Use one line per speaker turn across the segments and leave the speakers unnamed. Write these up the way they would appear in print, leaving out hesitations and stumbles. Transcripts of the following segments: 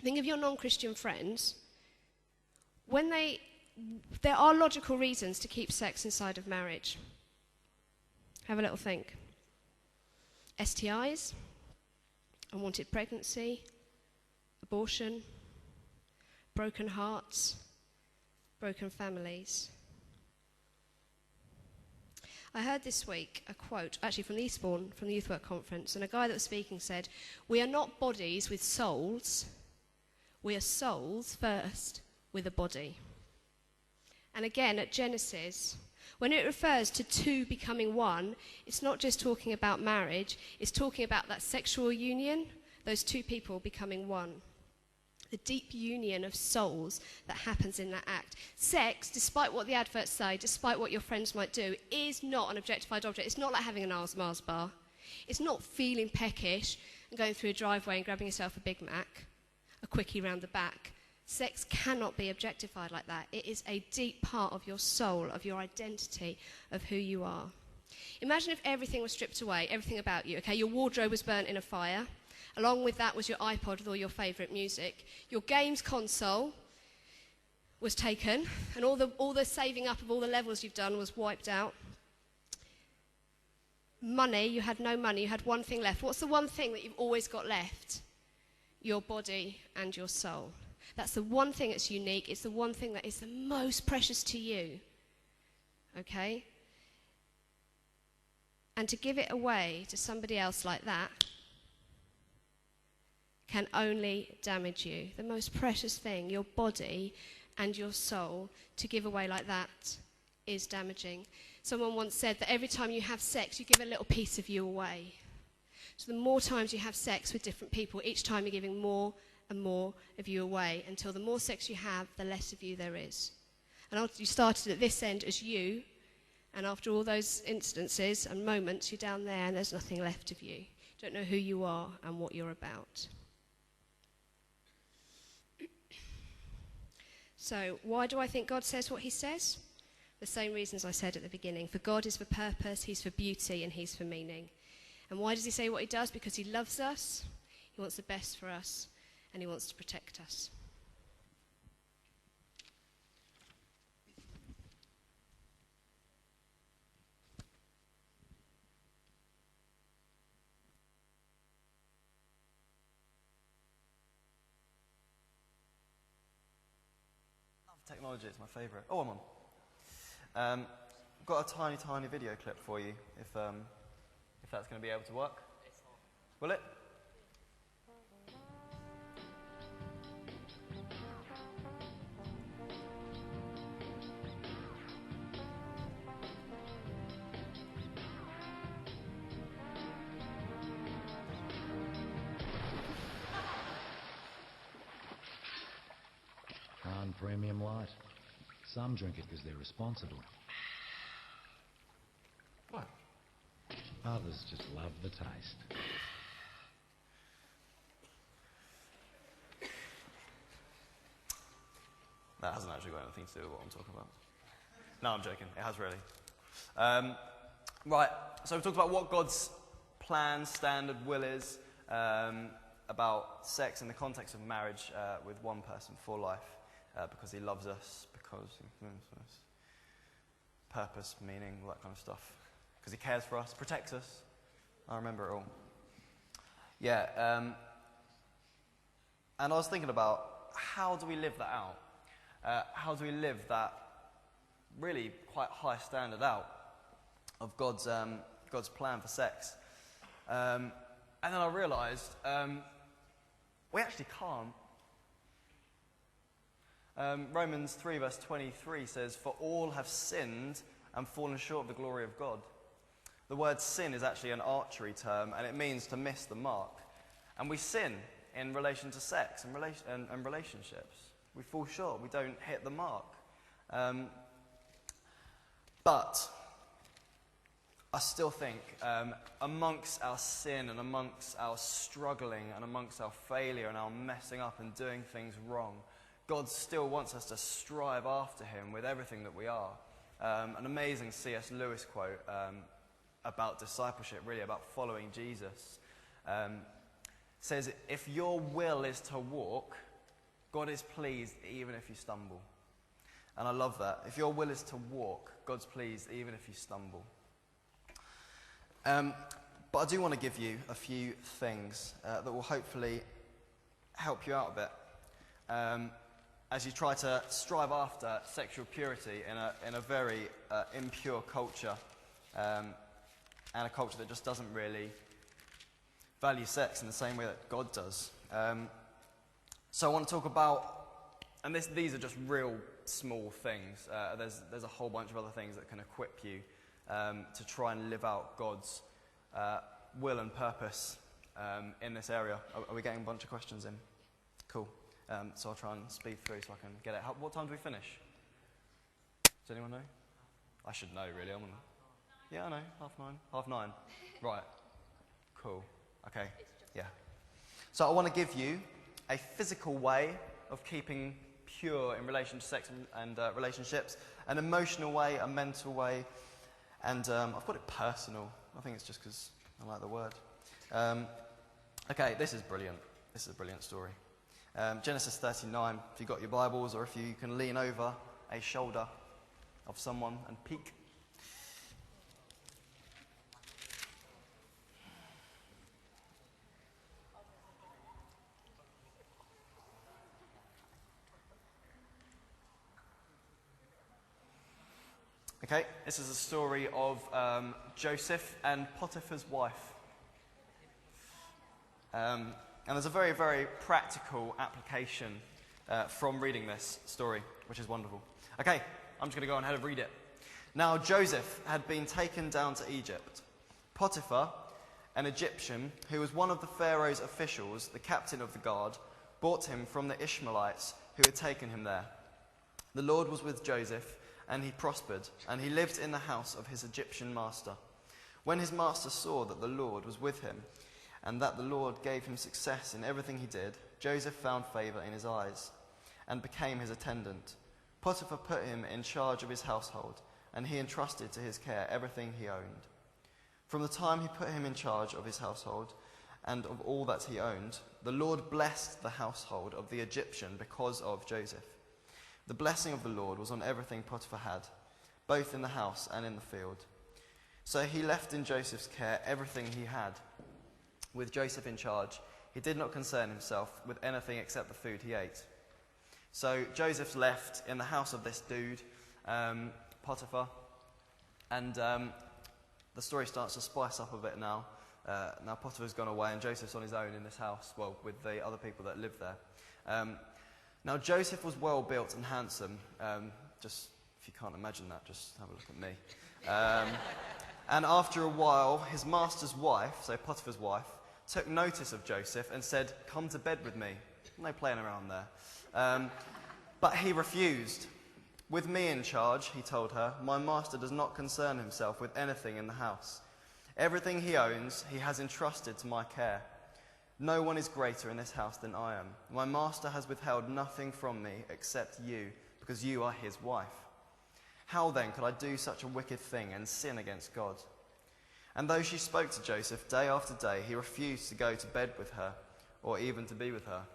Think of your non-Christian friends. There are logical reasons to keep sex inside of marriage. Have a little think. STIs, unwanted pregnancy, abortion, broken hearts, broken families. I heard this week a quote, actually from the Eastbourne, from the Youth Work Conference, and a guy that was speaking said, "We are not bodies with souls, we are souls first with a body." And again, at Genesis, when it refers to two becoming one, it's not just talking about marriage, it's talking about that sexual union, those two people becoming one. The deep union of souls that happens in that act. Sex, despite what the adverts say, despite what your friends might do, is not an objectified object. It's not like having an Mars bar. It's not feeling peckish and going through a driveway and grabbing yourself a Big Mac, a quickie round the back. Sex cannot be objectified like that. It is a deep part of your soul, of your identity, of who you are. Imagine if everything was stripped away, everything about you, okay? Your wardrobe was burnt in a fire. Along with that was your iPod with all your favourite music. Your games console was taken, and all the saving up of all the levels you've done was wiped out. Money, you had no money, you had one thing left. What's the one thing that you've always got left? Your body and your soul. That's the one thing that's unique. It's the one thing that is the most precious to you. Okay? And to give it away to somebody else like that can only damage you. The most precious thing, your body and your soul, to give away like that is damaging. Someone once said that every time you have sex, you give a little piece of you away. So the more times you have sex with different people, each time you're giving more and more of you away, until the more sex you have, the less of you there is. And you started at this end as you, and after all those instances and moments, you're down there and there's nothing left of you. You don't know who you are and what you're about. So, why do I think God says what he says? The same reasons I said at the beginning. For God is for purpose, he's for beauty, and he's for meaning. And why does he say what he does? Because he loves us, he wants the best for us, and he wants to protect us.
Technology is my favourite. Oh, I'm on. Got a tiny video clip for you, if that's going to be able to work. Will it?
Premium light. Some drink it because they're responsible.
What?
Others just love the taste.
That hasn't actually got anything to do with what I'm talking about. No, I'm joking. It has really. Right, so we've talked about what God's plan, standard, will is about sex in the context of marriage with one person for life. Because he loves us, because he loves us. Purpose, meaning, all that kind of stuff. Because he cares for us, protects us. I remember it all. Yeah, and I was thinking about, how do we live that out? How do we live that really quite high standard out of God's plan for sex? And then I realised we actually can't. Romans 3 verse 23 says, "For all have sinned and fallen short of the glory of God." The word sin is actually an archery term, and it means to miss the mark. And we sin in relation to sex and relationships. We fall short. We don't hit the mark. But I still think amongst our sin and amongst our struggling and amongst our failure and our messing up and doing things wrong, God still wants us to strive after him with everything that we are. An amazing C.S. Lewis quote about discipleship, really about following Jesus, says, "If your will is to walk, God is pleased even if you stumble. And I love that. If your will is to walk, God's pleased even if you stumble. But I do want to give you a few things that will hopefully help you out a bit as you try to strive after sexual purity in a very impure culture, and a culture that just doesn't really value sex in the same way that God does. So I want to talk about, and these are just real small things. There's a whole bunch of other things that can equip you to try and live out God's will and purpose in this area. Are we getting a bunch of questions in? Cool. So I'll try and speed through so I can get it. What time do we finish? Does anyone know? I should know, really. Yeah, I know. 9:30. 9:30. Right. Cool. Okay. Yeah. So I want to give you a physical way of keeping pure in relation to sex and relationships, an emotional way, a mental way, and I've got it personal. I think it's just because I like the word. Okay, this is brilliant. This is a brilliant story. Genesis 39, if you've got your Bibles, or if you can lean over a shoulder of someone and peek. Okay, this is a story of Joseph and Potiphar's wife. And there's a very, very practical application from reading this story, which is wonderful. Okay, I'm just going to go on ahead and read it. Now Joseph had been taken down to Egypt. Potiphar, an Egyptian, who was one of the Pharaoh's officials, the captain of the guard, bought him from the Ishmaelites who had taken him there. The Lord was with Joseph, and he prospered, and he lived in the house of his Egyptian master. When his master saw that the Lord was with him, and that the Lord gave him success in everything he did, Joseph found favor in his eyes, and became his attendant. Potiphar put him in charge of his household, and he entrusted to his care everything he owned. From the time he put him in charge of his household, and of all that he owned, the Lord blessed the household of the Egyptian because of Joseph. The blessing of the Lord was on everything Potiphar had, both in the house and in the field. So he left in Joseph's care everything he had. With Joseph in charge, he did not concern himself with anything except the food he ate. So Joseph's left in the house of this dude, Potiphar, and the story starts to spice up a bit now. Now Potiphar's gone away and Joseph's on his own in this house, well, with the other people that live there. Now Joseph was well built and handsome. Just if you can't imagine that, just have a look at me. And after a while, his master's wife, so Potiphar's wife, took notice of Joseph and said, "Come to bed with me." No playing around there. But he refused. "With me in charge," he told her, "my master does not concern himself with anything in the house. Everything he owns, he has entrusted to my care. No one is greater in this house than I am. My master has withheld nothing from me except you, because you are his wife. How then could I do such a wicked thing and sin against God?" And though she spoke to Joseph day after day, he refused to go to bed with her or even to be with her.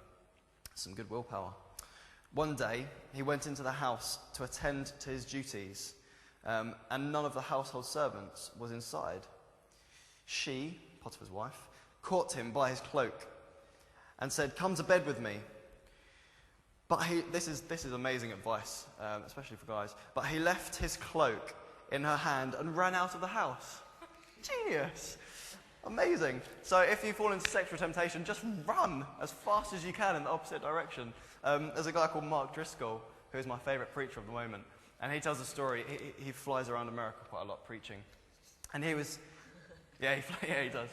Some good willpower. One day, he went into the house to attend to his duties, and none of the household servants was inside. She, Potiphar's wife, caught him by his cloak and said, "Come to bed with me." But this is amazing advice, especially for guys. But he left his cloak in her hand and ran out of the house. Genius. Amazing. So if you fall into sexual temptation, just run as fast as you can in the opposite direction. There's a guy called Mark Driscoll, who is my favourite preacher of the moment. And he tells a story. He flies around America quite a lot preaching. And he was... Yeah, he does.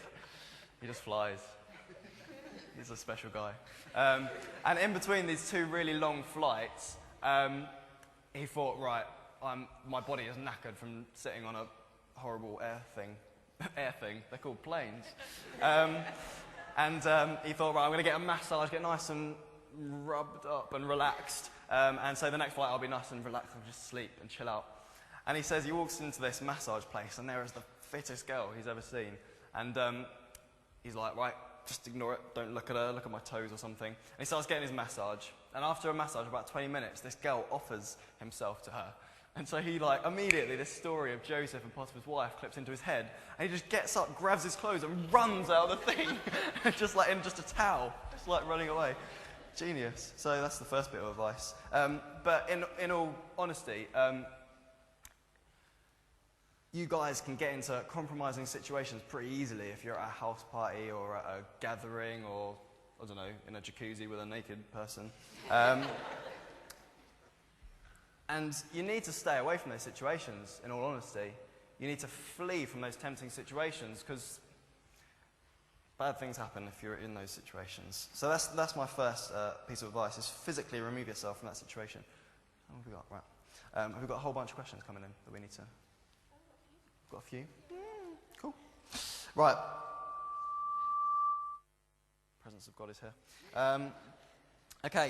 He just flies. He's a special guy. And in between these two really long flights, he thought, right, my body is knackered from sitting on a horrible air thing. They're called planes. And he thought, right, I'm going to get a massage, get nice and rubbed up and relaxed. And so the next flight I'll be nice and relaxed and just sleep and chill out. And he says he walks into this massage place and there is the fittest girl he's ever seen. And he's like, right, just ignore it, don't look at her, look at my toes or something. And he starts getting his massage. And after a massage, about 20 minutes, this girl offers himself to her. And so he, like, immediately, this story of Joseph and Potiphar's wife clips into his head. And he just gets up, grabs his clothes, and runs out of the thing. Just like in just a towel, just like running away. Genius. So that's the first bit of advice. But in all honesty, you guys can get into compromising situations pretty easily if you're at a house party or at a gathering or, I don't know, in a jacuzzi with a naked person. And you need to stay away from those situations, in all honesty. You need to flee from those tempting situations because bad things happen if you're in those situations. So that's my first piece of advice, is physically remove yourself from that situation. How have we got? Right. Have we got a whole bunch of questions coming in that we need to... Got a few? Cool. Right. Presence of God is here. Okay.